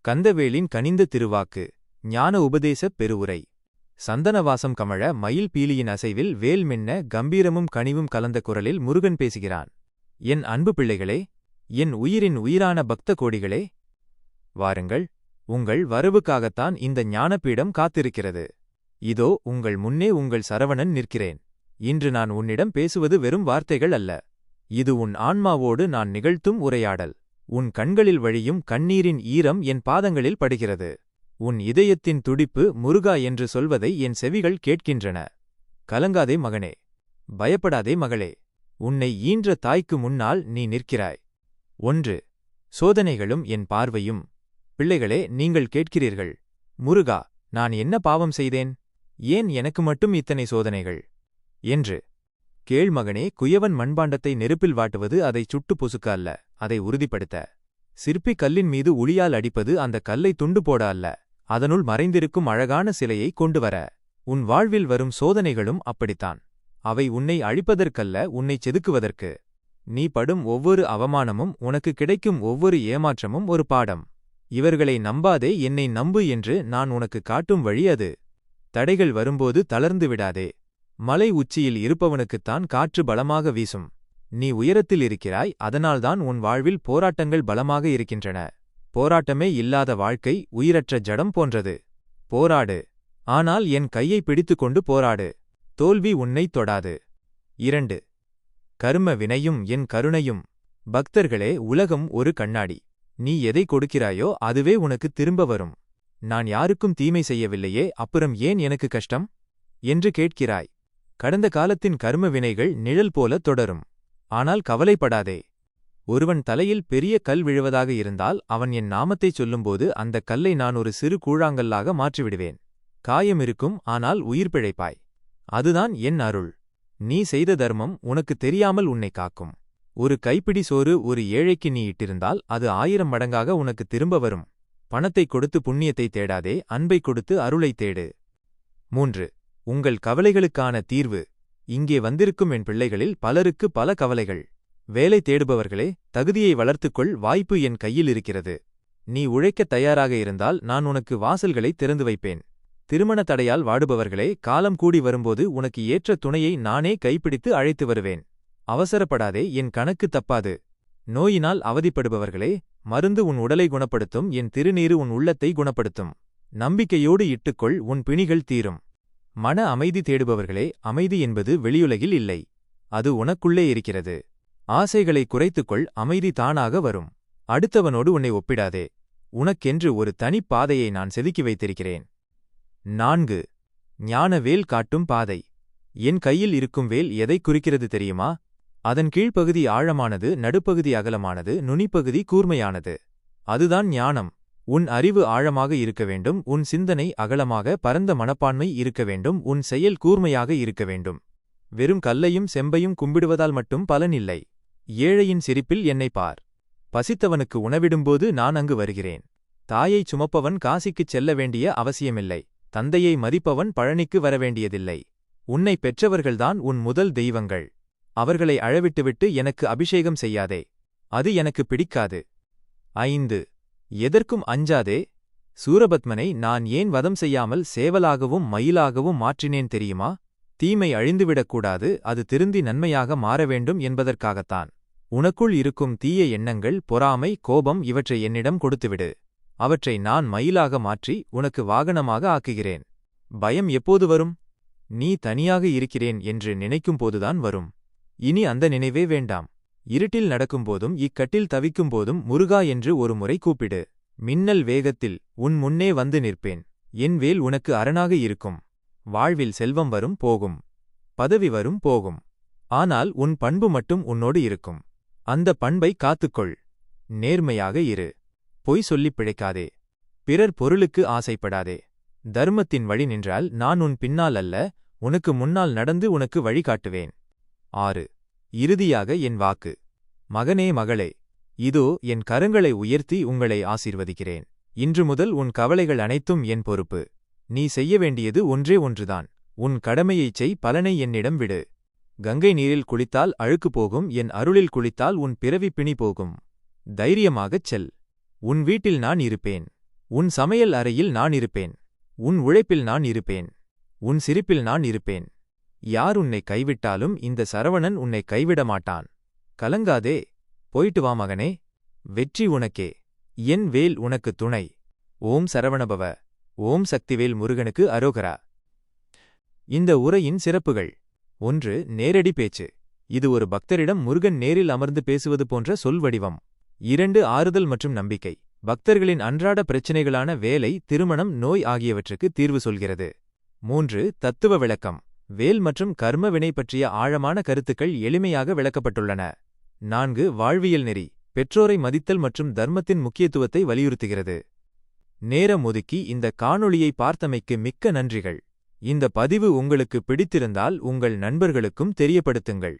கந்தவேளின் கனிந்த திருவாக்கு. ஞான உபதேசப் பெருவுரை. சந்தனவாசம் கமழ மயில் பீலியின் அசைவில் வேல் மின்ன கம்பீரமும் கனிவும் கலந்த குரலில் முருகன் பேசுகிறான். என் அன்பு பிள்ளைகளே, என் உயிரின் உயிரான பக்த கோடிகளே, வாருங்கள், உங்கள் வரவுக்காகத்தான் இந்த ஞானபீடம் காத்திருக்கிறது. இதோ உங்கள் முன்னே உங்கள் சரவணன் நிற்கிறேன். இன்று நான் உன்னிடம் பேசுவது வெறும் வார்த்தைகள் அல்ல. இது உன் ஆன்மாவோடு நான் நிகழ்த்தும் உரையாடல். உன் கண்களில் வழியும் கண்ணீரின் ஈரம் என் பாதங்களில் படுகிறது. உன் இதயத்தின் துடிப்பு முருகா என்று சொல்வதை என் செவிகள் கேட்கின்றன. கலங்காதே மகனே, பயப்படாதே மகளே, உன்னை ஈன்ற தாய்க்கு முன்னால் நீ நிற்கிறாய். 1. சோதனைகளும் என் பார்வையும். பிள்ளைகளே, நீங்கள் கேட்கிறீர்கள், முருகா, நான் என்ன பாவம் செய்தேன்? ஏன் எனக்கு மட்டும் இத்தனை சோதனைகள் என்று. கேள் மகனே, குயவன் மண்பாண்டத்தை நெருப்பில் வாட்டுவது அதைச் சுட்டு பொசுக்க அல்ல, அதை உறுதிப்படுத்த. சிற்பி கல்லின் மீது உளியால் அடிப்பது அந்த கல்லை துண்டு போட அல்ல, அதனுள் மறைந்திருக்கும் அழகான சிலையை கொண்டு வர. உன் வாழ்வில் வரும் சோதனைகளும் அப்படித்தான். அவை உன்னை அழிப்பதற்கல்ல, உன்னைச் செதுக்குவதற்கு. நீ படும் ஒவ்வொரு அவமானமும், உனக்கு கிடைக்கும் ஒவ்வொரு ஏமாற்றமும் ஒரு பாடம். இவர்களை நம்பாதே, என்னை நம்பு என்று நான் உனக்கு காட்டும் வழி அது. தடைகள் வரும்போது தளர்ந்து விடாதே. மலை உச்சியில் இருப்பவனுக்குத்தான் காற்று பலமாக வீசும். நீ உயரத்தில் இருக்கிறாய், அதனால்தான் உன் வாழ்வில் போராட்டங்கள் பலமாக இருக்கின்றன. போராட்டமே இல்லாத வாழ்க்கை உயிரற்ற ஜடம் போன்றது. போராடு, ஆனால் என் கையை பிடித்துக்கொண்டு போராடு. தோல்வி உன்னைத் தொடாது. 2. கர்ம வினையும் என் கருணையும். பக்தர்களே, உலகம் ஒரு கண்ணாடி. நீ எதை கொடுக்கிறாயோ அதுவே உனக்கு திரும்ப வரும். நான் யாருக்கும் தீமை செய்யவில்லையே, அப்புறம் ஏன் எனக்கு கஷ்டம் என்று கேட்கிறாய். கடந்த காலத்தின் கர்ம வினைகள் நிழல் போல தொடரும். ஆனால் கவலைப்படாதே. ஒருவன் தலையில் பெரிய கல் விழுவதாக இருந்தால் அவன் என் நாமத்தைச் சொல்லும்போது அந்த கல்லை நான் ஒரு சிறு கூழாங்கல்லாக மாற்றிவிடுவேன். காயம் இருக்கும், ஆனால் உயிர் பிழைப்பாய். அதுதான் என் அருள். நீ செய்த தர்மம் உனக்கு தெரியாமல் உன்னை காக்கும். ஒரு கைப்பிடி சோறு ஒரு ஏழைக்கு நீ இட்டிருந்தால் அது 1000 மடங்காக உனக்கு திரும்ப வரும். பணத்தைக் கொடுத்து புண்ணியத்தை தேடாதே, அன்பைக் கொடுத்து அருளைத் தேடு. 3. உங்கள் கவலைகளுக்கான தீர்வு. இங்கே வந்திருக்கும் என் பிள்ளைகளில் பலருக்கு பல கவலைகள். வேலை தேடுபவர்களே, தகுதியை வளர்த்துக்கொள், வாய்ப்பு என் கையில் இருக்கிறது. நீ உழைக்கத் தயாராக இருந்தால் நான் உனக்கு வாசல்களை திறந்து வைப்பேன். திருமண தடையால் வாடுபவர்களே, காலம் கூடி வரும்போது உனக்கு ஏற்ற துணையை நானே கைப்பிடித்து அழைத்து வருவேன். அவசரப்படாதே, என் கணக்கு தப்பாது. நோயினால் அவதிப்படுபவர்களே, மருந்து உன் உடலை குணப்படுத்தும், என் திருநீறு உன் உள்ளத்தை குணப்படுத்தும். நம்பிக்கையோடு இட்டுக்கொள், உன் பிணிகள் தீரும். மன அமைதி தேடுபவர்களே, அமைதி என்பது வெளியுலகில் இல்லை, அது உனக்குள்ளே இருக்கிறது. ஆசைகளை குறைத்துக்கொள், அமைதி தானாக வரும். அடுத்தவனோடு உன்னை ஒப்பிடாதே. உனக்கென்று ஒரு தனிப் பாதையை நான் செதுக்கி வைத்திருக்கிறேன். 4. ஞான வேல் காட்டும் பாதை. என் கையில் இருக்கும் வேல் எதைக் குறிக்கிறது தெரியுமா? அதன் கீழ்ப்பகுதி ஆழமானது, நடுப்பகுதி அகலமானது, நுனிப்பகுதி கூர்மையானது. அதுதான் ஞானம். உன் அறிவு ஆழமாக இருக்க வேண்டும், உன் சிந்தனை அகலமாக பரந்த மனப்பான்மை இருக்க வேண்டும், உன் செயல் கூர்மையாக இருக்க வேண்டும். வெறும் கல்லையும் செம்பையும் கும்பிடுவதால் மட்டும் பலன் இல்லை. ஏழையின் சிரிப்பில் என்னை பார். பசித்தவனுக்கு உணவிடும்போது நான் அங்கு வருகிறேன். தாயைச் சுமப்பவன் காசிக்குச் செல்ல வேண்டிய அவசியமில்லை. தந்தையை மதிப்பவன் பழனிக்கு வரவேண்டியதில்லை. உன்னை பெற்றவர்கள்தான் உன் முதல் தெய்வங்கள். அவர்களை அழவிட்டுவிட்டு எனக்கு அபிஷேகம் செய்யாதே, அது எனக்கு பிடிக்காது. 5. எதற்கும் அஞ்சாதே. சூரபத்மனை நான் ஏன் வதம் செய்யாமல் சேவலாகவும் மயிலாகவும் மாற்றினேன் தெரியுமா? தீமை அழிந்துவிடக்கூடாது, அது திருந்தி நன்மையாக மாற வேண்டும் என்பதற்காகத்தான். உனக்குள் இருக்கும் தீய எண்ணங்கள், பொறாமை, கோபம் இவற்றை என்னிடம் கொடுத்துவிடு. அவற்றை நான் மயிலாக மாற்றி உனக்கு வாகனமாக ஆக்குகிறேன். பயம் எப்போது வரும்? நீ தனியாக இருக்கிறேன் என்று நினைக்கும்போதுதான் வரும். இனி அந்த நினைவே வேண்டாம். இருட்டில் நடக்கும்போதும் இக்கட்டில் தவிக்கும்போதும் முருகா என்று ஒரு முறை கூப்பிடு. மின்னல் வேகத்தில் உன் முன்னே வந்து நிற்பேன். என் வேல் உனக்கு அரணாக இருக்கும். வாழ்வில் செல்வம் வரும் போகும், பதவி வரும் போகும், ஆனால் உன் பண்பு மட்டும் உன்னோடு இருக்கும். அந்த பண்பை காத்துக்கொள். நேர்மையாக இரு. பொய் சொல்லிப் பிழைக்காதே. பிறர் பொருளுக்கு ஆசைப்படாதே. தர்மத்தின் வழி நின்றால் நான் உன் பின்னால் அல்ல, உனக்கு முன்னால் நடந்து உனக்கு வழிகாட்டுவேன். 6. இறுதியாக என் வாக்கு. மகனே, மகளே, இதோ என் கரங்களை உயர்த்தி உங்களை ஆசீர்வதிக்கிறேன். இன்று முதல் உன் கவலைகள் அனைத்தும் என் பொறுப்பு. நீ செய்ய வேண்டியது ஒன்றே ஒன்றுதான். உன் கடமையைச் செய், பலனை என்னிடம் விடு. கங்கை நீரில் குளித்தால் அழுக்கு போகும், என் அருளில் குளித்தால் உன் பிறவி பிணி போகும். தைரியமாகச் செல். உன் வீட்டில் நான் இருப்பேன். உன் சமையல் அறையில் நான் இருப்பேன். உன் உழைப்பில் நான் இருப்பேன். உன் சிரிப்பில் நான் இருப்பேன். யார் உன்னை கைவிட்டாலும் இந்த சரவணன் உன்னை கைவிட மாட்டான். கலங்காதே, போயிட்டு வா மகனே. வெற்றி உனக்கே. என் வேல் உனக்கு துணை. ஓம் சரவணபவ. ஓம் சக்திவேல் முருகனுக்கு அரோகரா. இந்த உரையின் சிறப்புகள். 1. நேரடி பேச்சு. இது ஒரு பக்தரிடம் முருகன் நேரில் அமர்ந்து பேசுவது போன்ற சொல் வடிவம். 2. ஆறுதல் மற்றும் நம்பிக்கை. பக்தர்களின் அன்றாட பிரச்சினைகளான வேலை, திருமணம், நோய் ஆகியவற்றுக்கு தீர்வு சொல்கிறது. 3. தத்துவ விளக்கம். வேல் மற்றும் கர்ம வினை பற்றிய ஆழமான கருத்துக்கள் எளிமையாக விளக்கப்பட்டுள்ளன. 4. வாழ்வியல் நெறி. பெற்றோரை மதித்தல் மற்றும் தர்மத்தின் முக்கியத்துவத்தை வலியுறுத்துகிறது. நேரம் ஒதுக்கி இந்த காணொளியை பார்த்தமைக்கு மிக்க நன்றிகள். இந்த பதிவு உங்களுக்கு பிடித்திருந்தால் உங்கள் நண்பர்களுக்கும் தெரியப்படுத்துங்கள்.